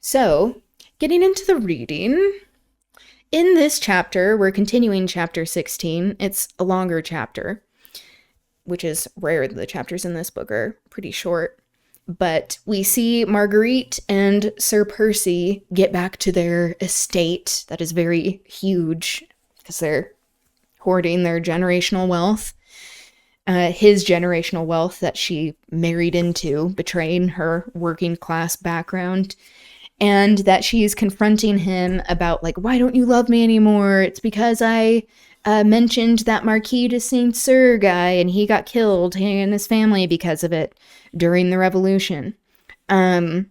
So, getting into the reading, in this chapter, we're continuing chapter 16. It's a longer chapter, which is rare. The chapters in this book are pretty short. But we see Marguerite and Sir Percy get back to their estate that is very huge because they're hoarding their generational wealth. His generational wealth that she married into, betraying her working class background. And that she's confronting him about, like, why don't you love me anymore? It's because I mentioned that Marquis de Saint Cyr guy, and he got killed, he and his family, because of it during the Revolution. And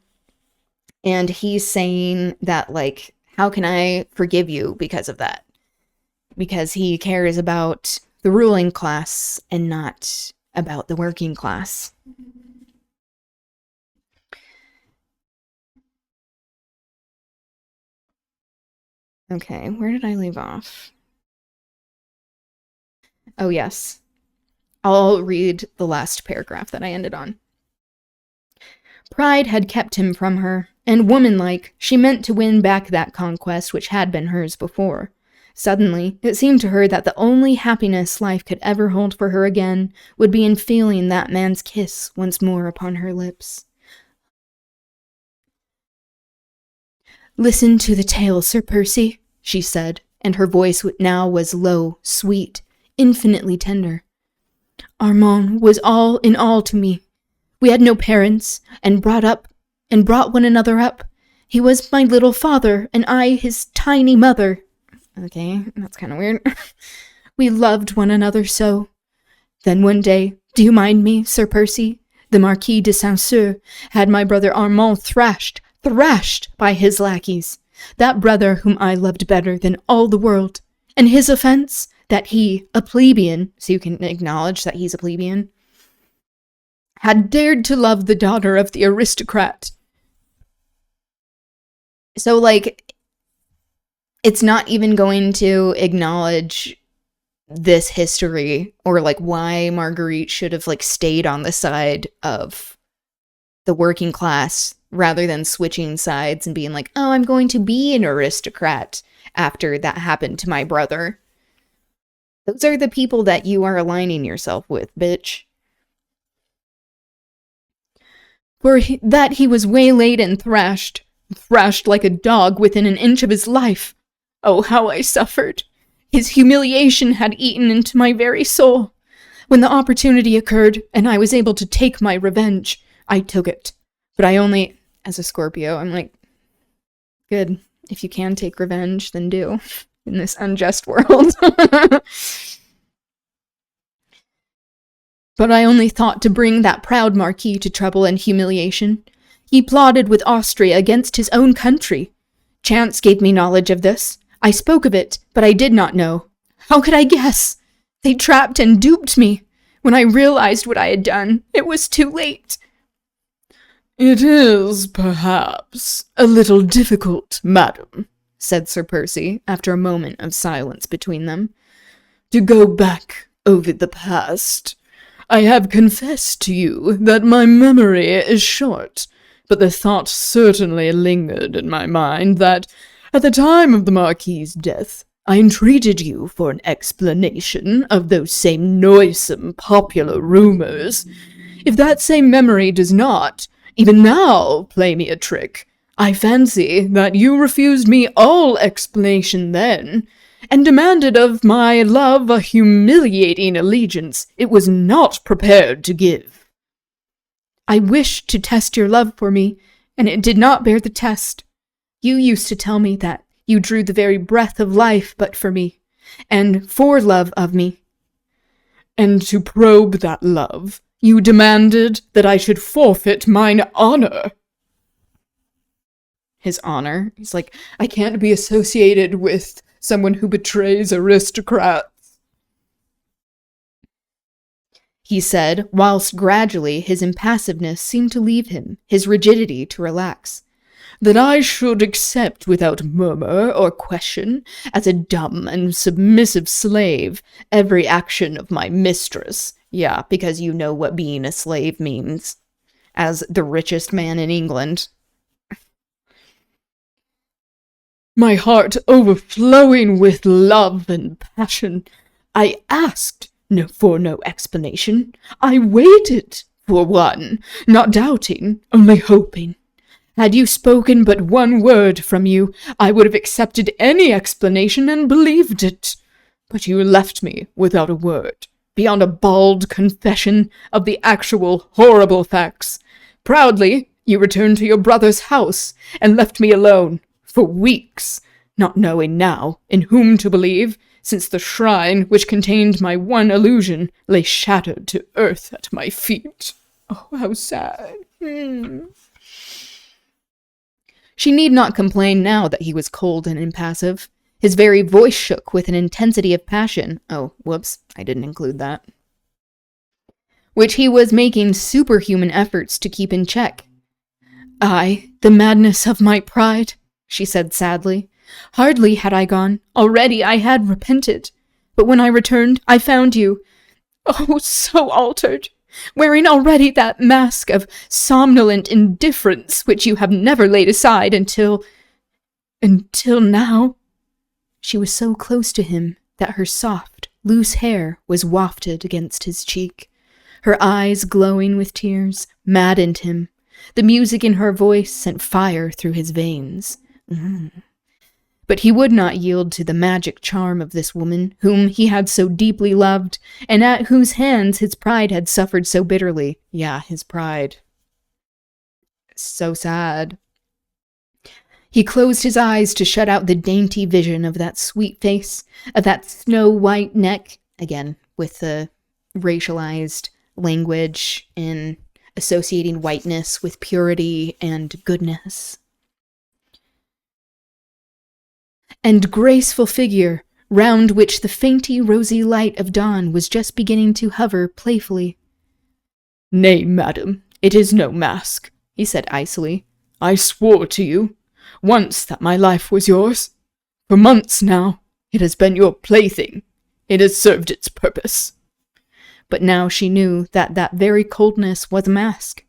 he's saying that, like, how can I forgive you because of that? Because he cares about the ruling class and not about the working class. Okay, where did I leave off? Oh, yes. I'll read the last paragraph that I ended on. Pride had kept him from her, and womanlike, she meant to win back that conquest which had been hers before. Suddenly, it seemed to her that the only happiness life could ever hold for her again would be in feeling that man's kiss once more upon her lips. Listen to the tale, Sir Percy, she said, and her voice now was low, sweet, infinitely tender. Armand was all in all to me. We had no parents, and brought one another up. He was my little father, and I his tiny mother. Okay, that's kind of weird. We loved one another so. Then one day, do you mind me, Sir Percy? The Marquis de Saint Cyr had my brother Armand thrashed by his lackeys. That brother whom I loved better than all the world. And his offense? That he, a plebeian, so you can acknowledge that he's a plebeian, had dared to love the daughter of the aristocrat. So, like, it's not even going to acknowledge this history or, like, why Marguerite should have, like, stayed on the side of the working class rather than switching sides and being like, oh, I'm going to be an aristocrat after that happened to my brother. Those are the people that you are aligning yourself with, bitch. For that he was waylaid and thrashed like a dog within an inch of his life. Oh, how I suffered. His humiliation had eaten into my very soul. When the opportunity occurred, and I was able to take my revenge, I took it. But I only, as a Scorpio, I'm like, good. If you can take revenge, then do. In this unjust world. But I only thought to bring that proud Marquis to trouble and humiliation. He plotted with Austria against his own country. Chance gave me knowledge of this. I spoke of it, but I did not know. How could I guess? They trapped and duped me. When I realized what I had done, it was too late. It is, perhaps, a little difficult, madam, said Sir Percy, after a moment of silence between them, to go back over the past. I have confessed to you that my memory is short, but the thought certainly lingered in my mind that, at the time of the Marquis's death, I entreated you for an explanation of those same noisome popular rumors. If that same memory does not, even now, play me a trick, I fancy that you refused me all explanation then, and demanded of my love a humiliating allegiance it was not prepared to give. I wished to test your love for me, and it did not bear the test. You used to tell me that you drew the very breath of life but for me, and for love of me. And to probe that love, you demanded that I should forfeit mine honor. His honor? He's like, I can't be associated with someone who betrays aristocrats. He said, whilst gradually his impassiveness seemed to leave him, his rigidity to relax. That I should accept without murmur or question, as a dumb and submissive slave, every action of my mistress. Yeah, because you know what being a slave means. As the richest man in England. my heart overflowing with love and passion. I asked for no explanation. I waited for one, not doubting, only hoping. Had you spoken but one word from you, I would have accepted any explanation and believed it. But you left me without a word, beyond a bald confession of the actual horrible facts. Proudly, you returned to your brother's house and left me alone for weeks, not knowing now in whom to believe, since the shrine which contained my one illusion lay shattered to earth at my feet. Oh, how sad. She need not complain now that he was cold and impassive. His very voice shook with an intensity of passion. Oh, whoops, I didn't include that. Which he was making superhuman efforts to keep in check. "I, the madness of my pride," she said sadly. "Hardly had I gone. Already I had repented. But when I returned, I found you, oh, so altered, wearing already that mask of somnolent indifference which you have never laid aside until now." She was so close to him that her soft, loose hair was wafted against his cheek. Her eyes, glowing with tears, maddened him. The music in her voice sent fire through his veins. But he would not yield to the magic charm of this woman, whom he had so deeply loved, and at whose hands his pride had suffered so bitterly. Yeah, his pride. So sad. He closed his eyes to shut out the dainty vision of that sweet face, of that snow-white neck, again, with the racialized language in associating whiteness with purity and goodness. And graceful figure, round which the fainty rosy light of dawn was just beginning to hover playfully. "Nay, madam, it is no mask," he said icily. "I swore to you once that my life was yours. For months now, it has been your plaything. It has served its purpose." But now she knew that that very coldness was a mask.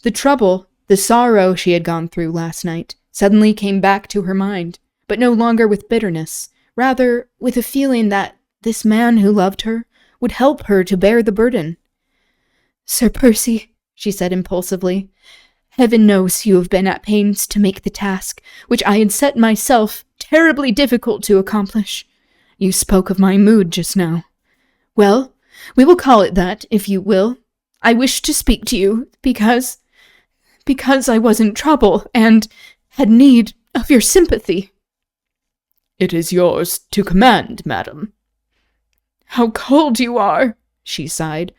The trouble, the sorrow she had gone through last night, suddenly came back to her mind, but no longer with bitterness, rather with a feeling that this man who loved her would help her to bear the burden. "Sir Percy," she said impulsively, "heaven knows you have been at pains to make the task, which I had set myself, terribly difficult to accomplish. You spoke of my mood just now. Well, we will call it that, if you will. I wished to speak to you because I was in trouble and had need of your sympathy." "It is yours to command, madam." "How cold you are," she sighed.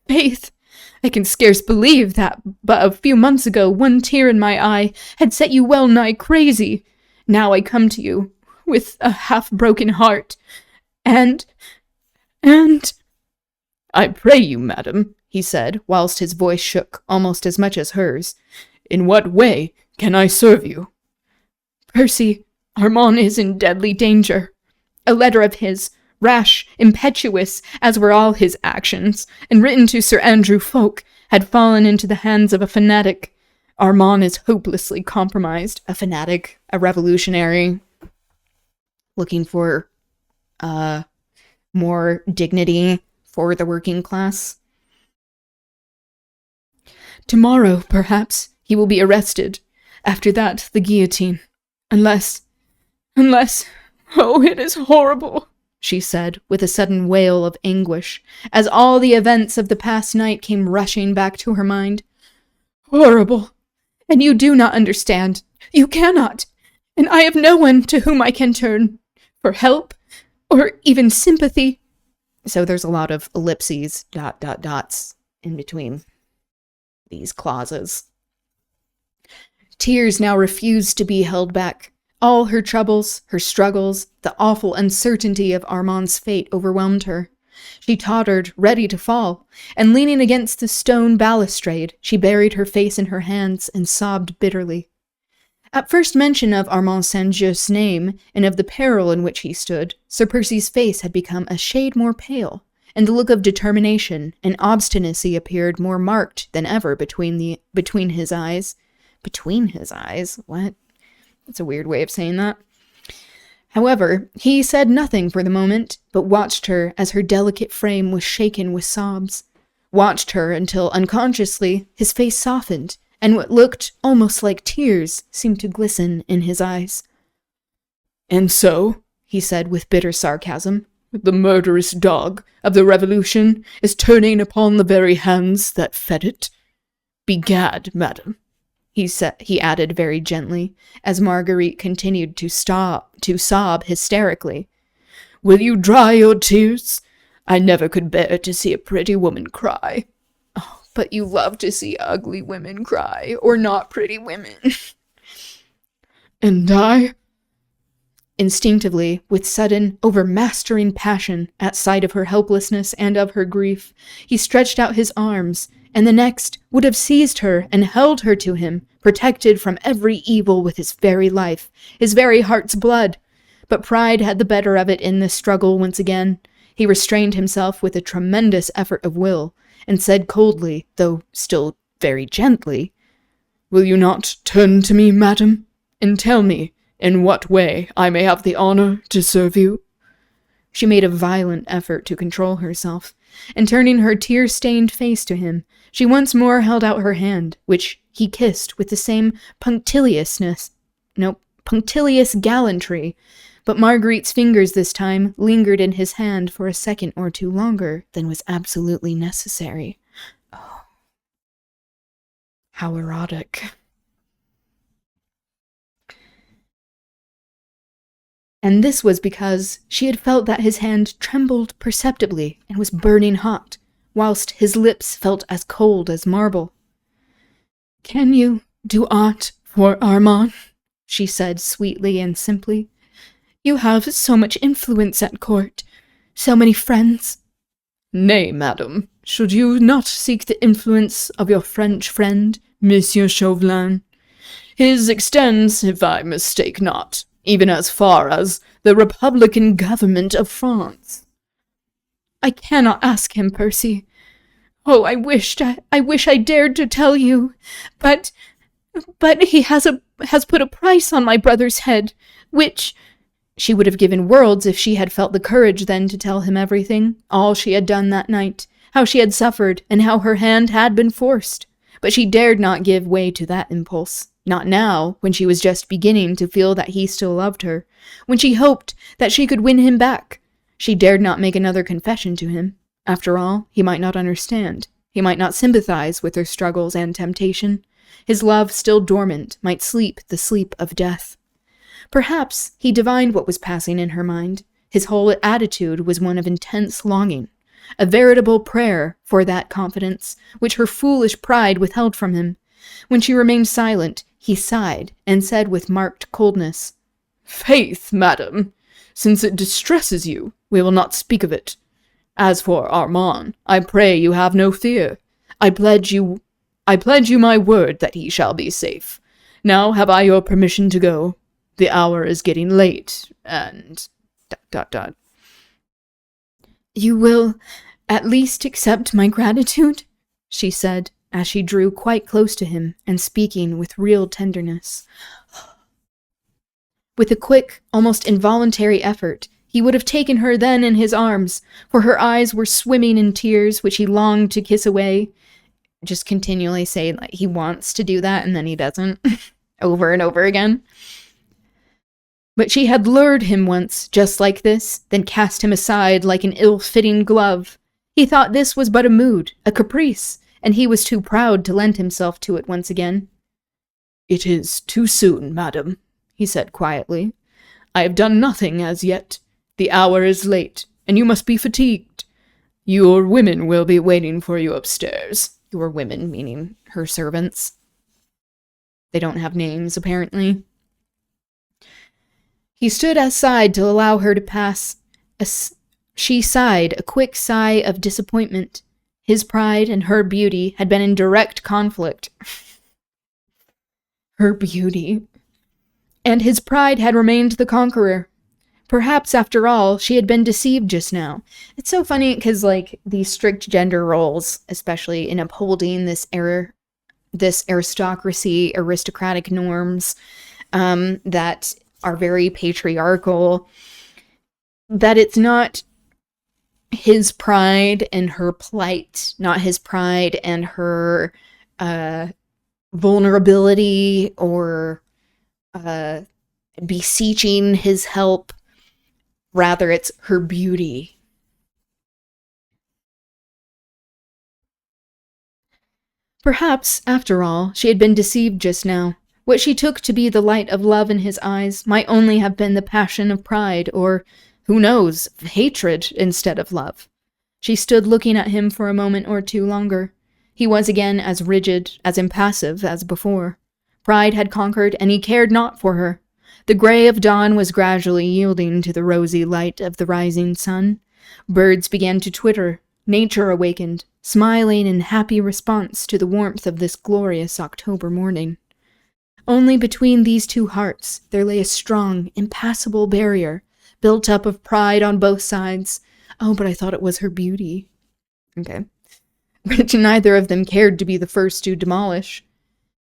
"Faith, I can scarce believe that but a few months ago one tear in my eye had set you well nigh crazy. Now I come to you with a half-broken heart, and... "I pray you, madam," he said, whilst his voice shook almost as much as hers, "in what way can I serve you?" "Percy, Armand is in deadly danger. A letter of his, rash, impetuous, as were all his actions, and written to Sir Andrew Ffoulke, had fallen into the hands of a fanatic. Armand is hopelessly compromised. A fanatic, a revolutionary, looking for, more dignity for the working class. Tomorrow, perhaps, he will be arrested. After that, the guillotine. Unless, oh, it is horrible," she said, with a sudden wail of anguish, as all the events of the past night came rushing back to her mind. "Horrible. And you do not understand. You cannot. And I have no one to whom I can turn for help, or even sympathy." So there's a lot of ellipses, dots, in between these clauses. Tears now refused to be held back. All her troubles, her struggles, the awful uncertainty of Armand's fate overwhelmed her. She tottered, ready to fall, and leaning against the stone balustrade, she buried her face in her hands and sobbed bitterly. At first mention of Armand St-Just's name, and of the peril in which he stood, Sir Percy's face had become a shade more pale, and the look of determination and obstinacy appeared more marked than ever between his eyes. Between his eyes? What? It's a weird way of saying that. However, he said nothing for the moment, but watched her as her delicate frame was shaken with sobs. Watched her until, unconsciously, his face softened, and what looked almost like tears seemed to glisten in his eyes. "And so," he said with bitter sarcasm, "the murderous dog of the revolution is turning upon the very hands that fed it? Begad, madam," he added very gently, as Marguerite continued to sob hysterically. "Will you dry your tears? I never could bear to see a pretty woman cry." "Oh, but you love to see ugly women cry, or not pretty women." "And I?" Instinctively, with sudden, overmastering passion at sight of her helplessness and of her grief, he stretched out his arms, and the next would have seized her and held her to him, protected from every evil with his very life, his very heart's blood. But pride had the better of it in this struggle once again. He restrained himself with a tremendous effort of will, and said coldly, though still very gently, "Will you not turn to me, madam, and tell me in what way I may have the honor to serve you?" She made a violent effort to control herself, and turning her tear-stained face to him, she once more held out her hand, which he kissed with the same punctilious gallantry, but Marguerite's fingers this time lingered in his hand for a second or two longer than was absolutely necessary. Oh, how erotic. And this was because she had felt that his hand trembled perceptibly and was burning hot, whilst his lips felt as cold as marble. "Can you do aught for Armand?" she said sweetly and simply. "You have so much influence at court, so many friends." "Nay, madam, should you not seek the influence of your French friend, Monsieur Chauvelin? His extends, if I mistake not, even as far as the Republican government of France." "I cannot ask him, Percy. Oh, I wish I dared to tell you, but he has put a price on my brother's head, which—" She would have given worlds if she had felt the courage then to tell him everything, all she had done that night, how she had suffered, and how her hand had been forced. But she dared not give way to that impulse. Not now, when she was just beginning to feel that he still loved her, when she hoped that she could win him back. She dared not make another confession to him. After all, he might not understand. He might not sympathize with her struggles and temptation. His love, still dormant, might sleep the sleep of death. Perhaps he divined what was passing in her mind. His whole attitude was one of intense longing, a veritable prayer for that confidence which her foolish pride withheld from him. When she remained silent, he sighed and said with marked coldness, "Faith, madam, since it distresses you, we will not speak of it. As for Armand, I pray you have no fear. I pledge you my word that he shall be safe. Now have I your permission to go? The hour is getting late, and... ... "You will at least accept my gratitude?" she said, as she drew quite close to him and speaking with real tenderness. With a quick, almost involuntary effort, he would have taken her then in his arms, for her eyes were swimming in tears which he longed to kiss away. Just continually say like he wants to do that and then he doesn't, over and over again. But she had lured him once, just like this, then cast him aside like an ill-fitting glove. He thought this was but a mood, a caprice, and he was too proud to lend himself to it once again. "It is too soon, madam," he said quietly. "I have done nothing as yet. The hour is late, and you must be fatigued. Your women will be waiting for you upstairs." Your women, meaning her servants. They don't have names, apparently. He stood aside to allow her to pass. She sighed, a quick sigh of disappointment. His pride and her beauty had been in direct conflict. Her beauty. And his pride had remained the conqueror. Perhaps, after all, she had been deceived just now. It's so funny, because, like, these strict gender roles, especially in upholding this aristocracy, aristocratic norms, that are very patriarchal, that it's not his pride and her plight, not his pride and her vulnerability or beseeching his help. Rather, it's her beauty. Perhaps, after all, she had been deceived just now. What she took to be the light of love in his eyes might only have been the passion of pride, or, who knows, hatred instead of love. She stood looking at him for a moment or two longer. He was again as rigid, as impassive as before. Pride had conquered, and he cared not for her. The gray of dawn was gradually yielding to the rosy light of the rising sun. Birds began to twitter. Nature awakened, smiling in happy response to the warmth of this glorious October morning. Only between these two hearts there lay a strong, impassable barrier, built up of pride on both sides. Oh, but I thought it was her beauty. Okay. Which neither of them cared to be the first to demolish.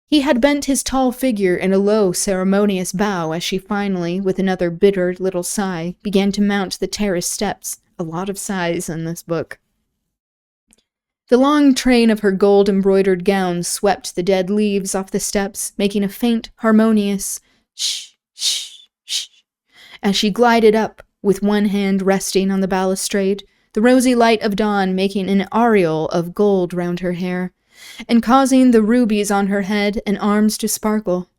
He had bent his tall figure in a low, ceremonious bow as she finally, with another bitter little sigh, began to mount the terrace steps. A lot of sighs in this book. The long train of her gold-embroidered gown swept the dead leaves off the steps, making a faint, harmonious shh, shh, shh, as she glided up, with one hand resting on the balustrade, the rosy light of dawn making an aureole of gold round her hair, and causing the rubies on her head and arms to sparkle.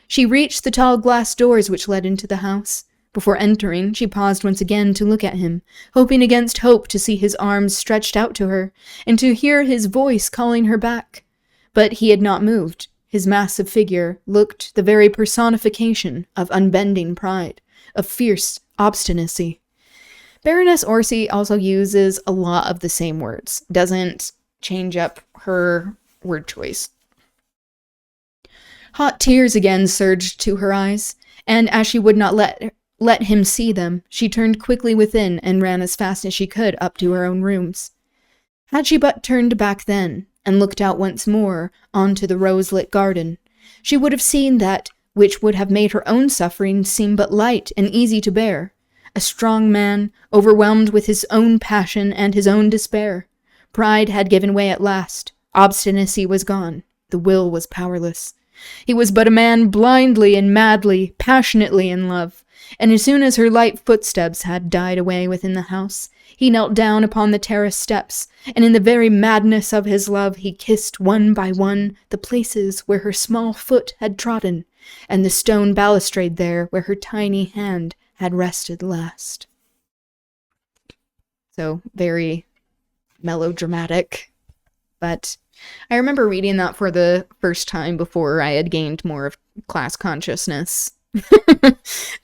She reached the tall glass doors which led into the house. Before entering, she paused once again to look at him, hoping against hope to see his arms stretched out to her, and to hear his voice calling her back. But he had not moved. His massive figure looked the very personification of unbending pride, of fierce obstinacy. Baroness Orczy also uses a lot of the same words, doesn't change up her word choice. Hot tears again surged to her eyes, and as she would not let him see them, she turned quickly within and ran as fast as she could up to her own rooms. Had she but turned back then, and looked out once more onto the rose-lit garden, she would have seen that which would have made her own suffering seem but light and easy to bear. A strong man, overwhelmed with his own passion and his own despair. Pride had given way at last. Obstinacy was gone. The will was powerless. He was but a man blindly and madly, passionately in love, and as soon as her light footsteps had died away within the house, he knelt down upon the terrace steps, and in the very madness of his love he kissed one by one the places where her small foot had trodden, and the stone balustrade there where her tiny hand had rested last. So, very melodramatic, but I remember reading that for the first time before I had gained more of class consciousness.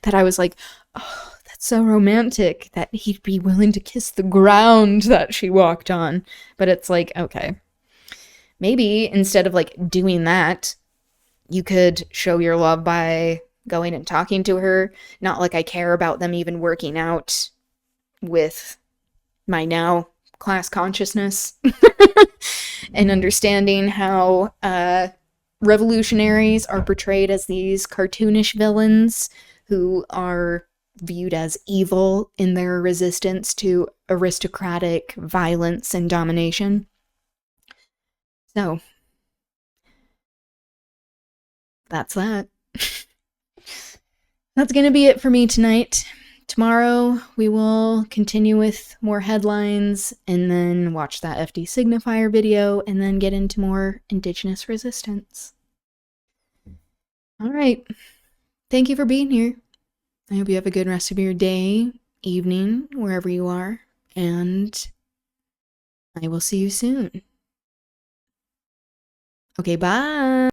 That I was like, oh, that's so romantic that he'd be willing to kiss the ground that she walked on. But it's like, okay, maybe instead of like doing that, you could show your love by going and talking to her. Not like I care about them even working out with my now class consciousness and understanding how revolutionaries are portrayed as these cartoonish villains who are viewed as evil in their resistance to aristocratic violence and domination. So, that's that. That's going to be it for me tonight. Tomorrow, we will continue with more headlines, and then watch that FD Signifier video, and then get into more Indigenous resistance. Alright. Thank you for being here. I hope you have a good rest of your day, evening, wherever you are, and I will see you soon. Okay, bye!